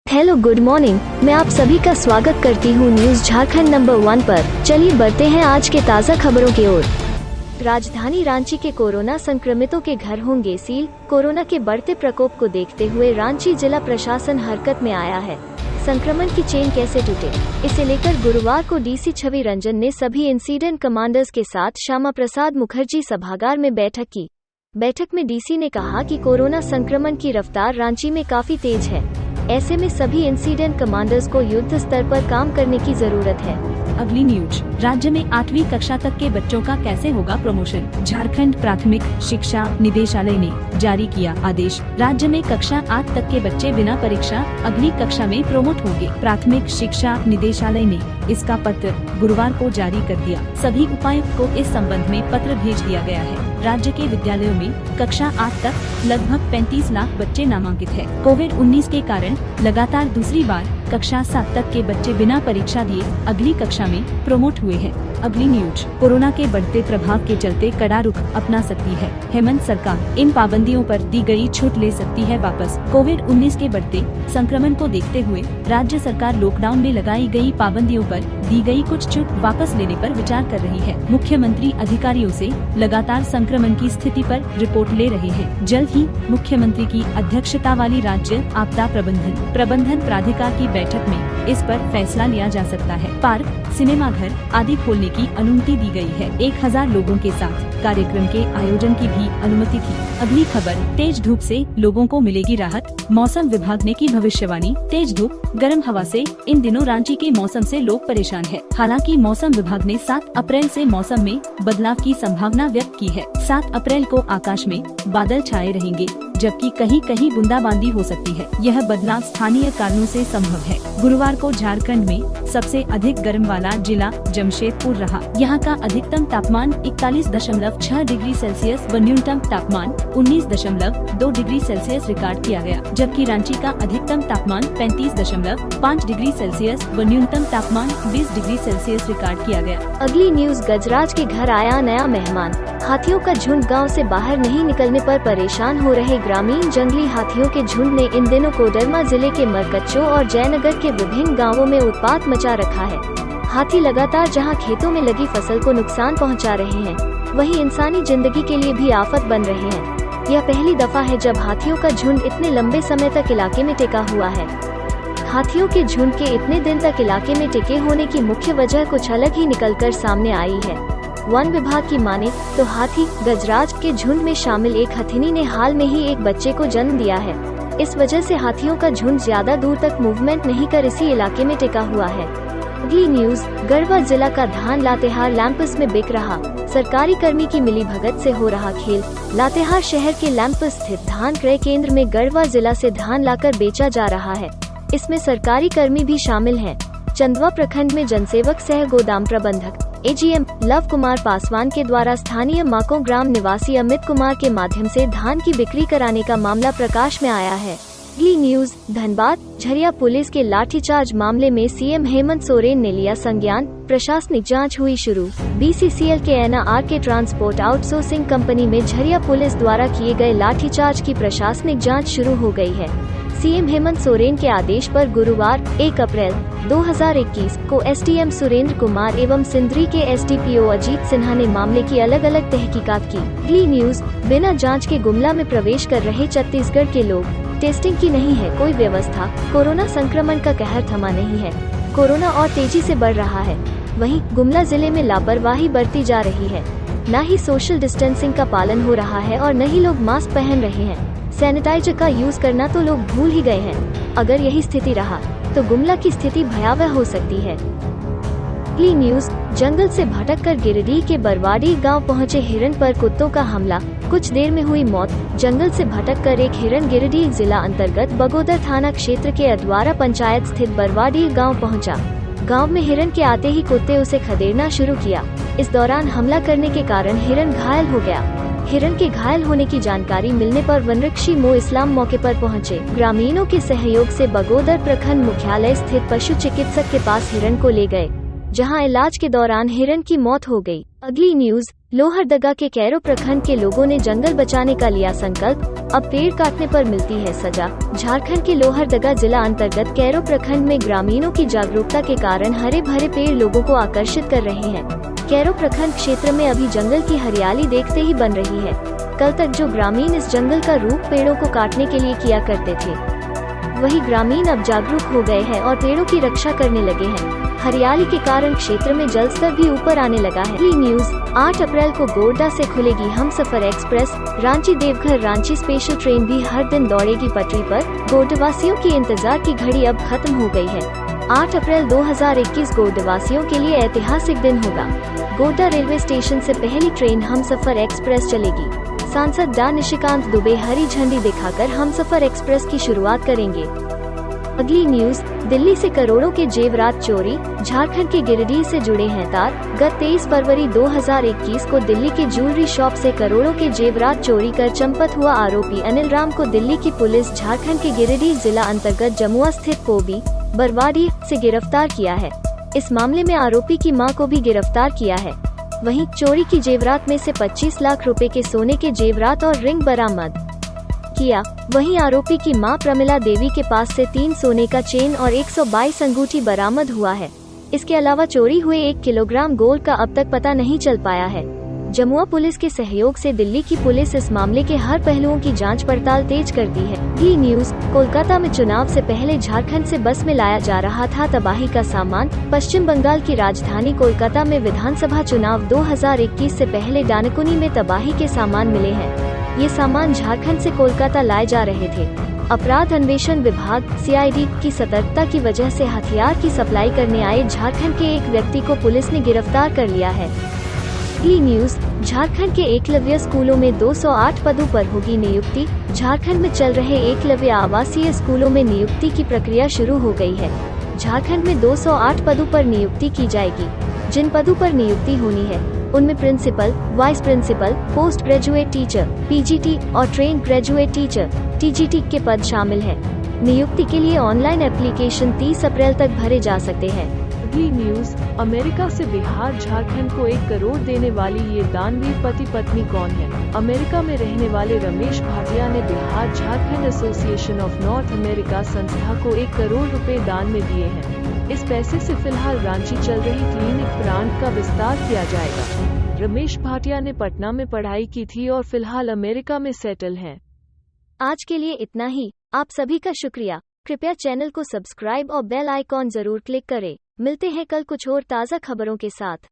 Hello good morning, मैं आप सभी का स्वागत करती हूँ न्यूज झारखंड नंबर 1 पर। चलिए बढ़ते हैं आज के ताज़ा खबरों की ओर। राजधानी रांची के कोरोना संक्रमितों के घर होंगे सील। कोरोना के बढ़ते प्रकोप को देखते हुए रांची जिला प्रशासन हरकत में आया है। संक्रमण की चेन कैसे टूटे, इसे लेकर गुरुवार को डीसी छवि रंजन ने सभी इंसिडेंट कमांडर्स के साथ श्यामा प्रसाद मुखर्जी सभागार में बैठक की। बैठक में डीसी ने कहा कि कोरोना संक्रमण की रफ्तार रांची में काफी तेज है। ऐसे में सभी इंसिडेंट कमांडर्स को युद्ध स्तर पर काम करने की जरूरत है। अगली न्यूज, राज्य में 8वीं कक्षा तक के बच्चों का कैसे होगा प्रमोशन। झारखंड प्राथमिक शिक्षा निदेशालय ने जारी किया आदेश। राज्य में कक्षा 8 तक के बच्चे बिना परीक्षा अगली कक्षा में प्रमोट होंगे। प्राथमिक शिक्षा निदेशालय ने इसका पत्र गुरुवार को जारी कर दिया। सभी उपायुक्त को इस संबंध में पत्र भेज दिया गया है। राज्य के विद्यालयों में कक्षा 8 तक लगभग 35 लाख बच्चे नामांकित है। कोविड-19 के कारण लगातार दूसरी बार कक्षा 7 तक के बच्चे बिना परीक्षा दिए अगली कक्षा में प्रमोट हुए हैं। अगली न्यूज, कोरोना के बढ़ते प्रभाव के चलते कड़ा रुख अपना सकती है हेमंत सरकार। इन पाबंदियों पर दी गई छूट ले सकती है वापस। कोविड-19 के बढ़ते संक्रमण को देखते हुए राज्य सरकार लॉकडाउन में लगाई गई पाबंदियों पर दी गई कुछ छूट वापस लेने पर विचार कर रही है। मुख्यमंत्री अधिकारियों से लगातार संक्रमण की स्थिति पर रिपोर्ट ले रहे हैं। जल्द ही मुख्यमंत्री की अध्यक्षता वाली राज्य आपदा प्रबंधन प्राधिकार की बैठक में इस पर फैसला लिया जा सकता है। पार्क, सिनेमाघर आदि खोलने की अनुमति दी गई है। 1000 लोगों के साथ कार्यक्रम के आयोजन की भी अनुमति थी। अगली खबर, तेज धूप से लोगों को मिलेगी राहत। मौसम विभाग ने की भविष्यवाणी। तेज धूप, गर्म हवा से इन दिनों रांची के मौसम से लोग परेशान हैं। हालांकि मौसम विभाग ने 7 अप्रैल से मौसम में बदलाव की संभावना व्यक्त की है। 7 अप्रैल को आकाश में बादल छाए रहेंगे, जबकि कहीं कहीं बूंदाबांदी हो सकती है। यह बदलाव स्थानीय कारणों से संभव है। गुरुवार को झारखंड में सबसे अधिक गर्म वाला जिला जमशेदपुर रहा। यहाँ का अधिकतम तापमान 41.6 डिग्री सेल्सियस व न्यूनतम तापमान 19.2 डिग्री सेल्सियस रिकॉर्ड किया गया, जबकि रांची का अधिकतम तापमान 35.5 डिग्री सेल्सियस व न्यूनतम तापमान 20 डिग्री सेल्सियस रिकॉर्ड किया गया। अगली न्यूज, गजराज के घर आया नया मेहमान। हाथियों का झुंड गांव से बाहर नहीं निकलने पर परेशान हो रहे ग्रामीण जंगली हाथियों के झुंड ने इन दिनों कोडरमा जिले के मरकच्चो और जयनगर के विभिन्न गांवों में उत्पात मचा रखा है। हाथी लगातार जहां खेतों में लगी फसल को नुकसान पहुंचा रहे हैं, वहीं इंसानी जिंदगी के लिए भी आफत बन रहे हैं। यह पहली दफा है जब हाथियों का झुंड इतने लंबे समय तक इलाके में टिका हुआ है। हाथियों के झुंड के इतने दिन तक इलाके में टिके होने की मुख्य वजह कुछ अलग ही निकलकर सामने आई है। वन विभाग की माने तो हाथी गजराज के झुंड में शामिल एक हथिनी ने हाल में ही एक बच्चे को जन्म दिया है। इस वजह से हाथियों का झुंड ज्यादा दूर तक मूवमेंट नहीं कर इसी इलाके में टिका हुआ है। अगली न्यूज, गढ़वा जिला का धान लातेहार लैंपस में बिक रहा। सरकारी कर्मी की मिलीभगत से हो रहा खेल। लातेहार शहर के लैंपस स्थित धान क्रय केंद्र में गढ़वा जिला से धान लाकर बेचा जा रहा है। इसमें सरकारी कर्मी भी शामिल हैं। चंदवा प्रखंड में जनसेवक सह गोदाम प्रबंधक एजीएम लव कुमार पासवान के द्वारा स्थानीय माको ग्राम निवासी अमित कुमार के माध्यम से धान की बिक्री कराने का मामला प्रकाश में आया है। अगली न्यूज, धनबाद झरिया पुलिस के लाठीचार्ज मामले में सीएम हेमंत सोरेन ने लिया संज्ञान। प्रशासनिक जांच हुई शुरू। बीसीसीएल के एनआर के ट्रांसपोर्ट आउटसोर्सिंग कंपनी में झरिया पुलिस द्वारा किए गए लाठीचार्ज की प्रशासनिक जांच शुरू हो गई है। सीएम हेमंत सोरेन के आदेश पर गुरुवार 1 अप्रैल 2021 को एसडीएम सुरेंद्र कुमार एवं सिंदरी के एसडीपीओ अजीत सिन्हा ने मामले की अलग अलग तहकीकात की। अगली न्यूज, बिना जांच के गुमला में प्रवेश कर रहे छत्तीसगढ़ के लोग। टेस्टिंग की नहीं है कोई व्यवस्था। कोरोना संक्रमण का कहर थमा नहीं है। कोरोना और तेजी से बढ़ रहा है। वहीं गुमला जिले में लापरवाही बरती जा रही है। न ही सोशल डिस्टेंसिंग का पालन हो रहा है और न ही लोग मास्क पहन रहे हैं। सैनिटाइजर का यूज करना तो लोग भूल ही गए हैं। अगर यही स्थिति रहा तो गुमला की स्थिति भयावह हो सकती है। अगली न्यूज, जंगल से भटककर गिरिडीह के बरवाडी गांव पहुंचे हिरण पर कुत्तों का हमला। कुछ देर में हुई मौत। जंगल से भटककर एक हिरण गिरिडीह जिला अंतर्गत बगोदर थाना क्षेत्र के अधवारा पंचायत स्थित बरवाडी गांव पहुंचा। गांव में हिरण के आते ही कुत्ते उसे खदेड़ना शुरू किया। इस दौरान हमला करने के कारण हिरण घायल हो गया। हिरण के घायल होने की जानकारी मिलने पर वनरक्षी मो इस्लाम मौके पर पहुंचे। ग्रामीणों के सहयोग से बगोदर प्रखंड मुख्यालय स्थित पशु चिकित्सक के पास हिरण को ले गए, जहां इलाज के दौरान हिरण की मौत हो गई। अगली न्यूज, लोहरदगा के कैरो प्रखंड के लोगों ने जंगल बचाने का लिया संकल्प, अब पेड़ काटने पर मिलती है सजा। झारखंड के लोहरदगा जिला अंतर्गत कैरो प्रखंड में ग्रामीणों की जागरूकता के कारण हरे भरे पेड़ लोगों को आकर्षित कर रहे हैं। कैरो प्रखंड क्षेत्र में अभी जंगल की हरियाली देखते ही बन रही है। कल तक जो ग्रामीण इस जंगल का रूप पेड़ों को काटने के लिए किया करते थे, वही ग्रामीण अब जागरूक हो गए हैं और पेड़ों की रक्षा करने लगे हैं। हरियाली के कारण क्षेत्र में जल स्तर भी ऊपर आने लगा है। न्यूज, 8 अप्रैल को गोड्डा से खुलेगी Humsafar express. Ranchi Deoghar Ranchi special train भी हर दिन दौड़ेगी पटरी पर। गोड्डावासियों की इंतजार की घड़ी अब खत्म हो गई है। 8 अप्रैल 2021 गोड्डावासियों के लिए ऐतिहासिक दिन होगा। गोड्डा रेलवे स्टेशन से पहली ट्रेन हमसफर एक्सप्रेस चलेगी। सांसद डॉ निशिकांत दुबे हरी झंडी दिखाकर हमसफर एक्सप्रेस की शुरुआत करेंगे। अगली न्यूज, दिल्ली से करोड़ों के जेवरात चोरी, झारखंड के गिरिडीह से जुड़े हैं तार। गत 23 फरवरी 2021 को दिल्ली के ज्वेलरी शॉप से करोड़ों के जेवरात चोरी कर चंपत हुआ आरोपी अनिल राम को दिल्ली की पुलिस झारखंड के गिरिडीह जिला अंतर्गत जमुआ स्थित पोबी बरवाडी से गिरफ्तार किया है। इस मामले में आरोपी की मां को भी गिरफ्तार किया है। वहीं चोरी की जेवरात में से 25 लाख रुपए के सोने के जेवरात और रिंग बरामद किया। वहीं आरोपी की मां प्रमिला देवी के पास से 3 सोने का चेन और 122 अंगूठी बरामद हुआ है। इसके अलावा चोरी हुए 1 किलोग्राम गोल्ड का अब तक पता नहीं चल पाया है। जमुआ पुलिस के सहयोग से दिल्ली की पुलिस इस मामले के हर पहलुओं की जांच पड़ताल तेज कर दी है। अगली न्यूज, कोलकाता में चुनाव से पहले झारखंड से बस में लाया जा रहा था तबाही का सामान। पश्चिम बंगाल की राजधानी कोलकाता में विधानसभा चुनाव 2021 से पहले डानकुनी में तबाही के सामान मिले हैं। ये सामान झारखंड से कोलकाता लाए जा रहे थे। अपराध अन्वेषण विभाग (CID) की सतर्कता की वजह से हथियार की सप्लाई करने आए झारखंड के एक व्यक्ति को पुलिस ने गिरफ्तार कर लिया है। अगली न्यूज, झारखंड के एकलव्य स्कूलों में 208 पदों पर होगी नियुक्ति। झारखंड में चल रहे एकलव्य आवासीय स्कूलों में नियुक्ति की प्रक्रिया शुरू हो गई है। झारखंड में 208 पदों पर नियुक्ति की जाएगी। जिन पदों पर नियुक्ति होनी है उनमें principal, vice principal, post graduate teacher, PGT और ट्रेन ग्रेजुएट टीचर (TGT) के पद शामिल हैं। नियुक्ति के लिए ऑनलाइन एप्लीकेशन 30 अप्रैल तक भरे जा सकते हैं। अगली न्यूज, अमेरिका से बिहार झारखंड को 1 करोड़ देने वाली ये दानवीर पति पत्नी कौन है? अमेरिका में रहने वाले रमेश भाटिया ने Bihar Jharkhand association of north America संस्था को 1 करोड़ रुपए दान में दिए हैं। इस पैसे से फिलहाल रांची चल रही क्लिनिक ब्रांड का विस्तार किया जाएगा। रमेश भाटिया ने पटना में पढ़ाई की थी और फिलहाल अमेरिका में सेटल हैं। आज के लिए इतना ही। आप सभी का शुक्रिया। कृपया चैनल को सब्सक्राइब और बेल आइकॉन जरूर क्लिक करें। मिलते हैं कल कुछ और ताज़ा खबरों के साथ।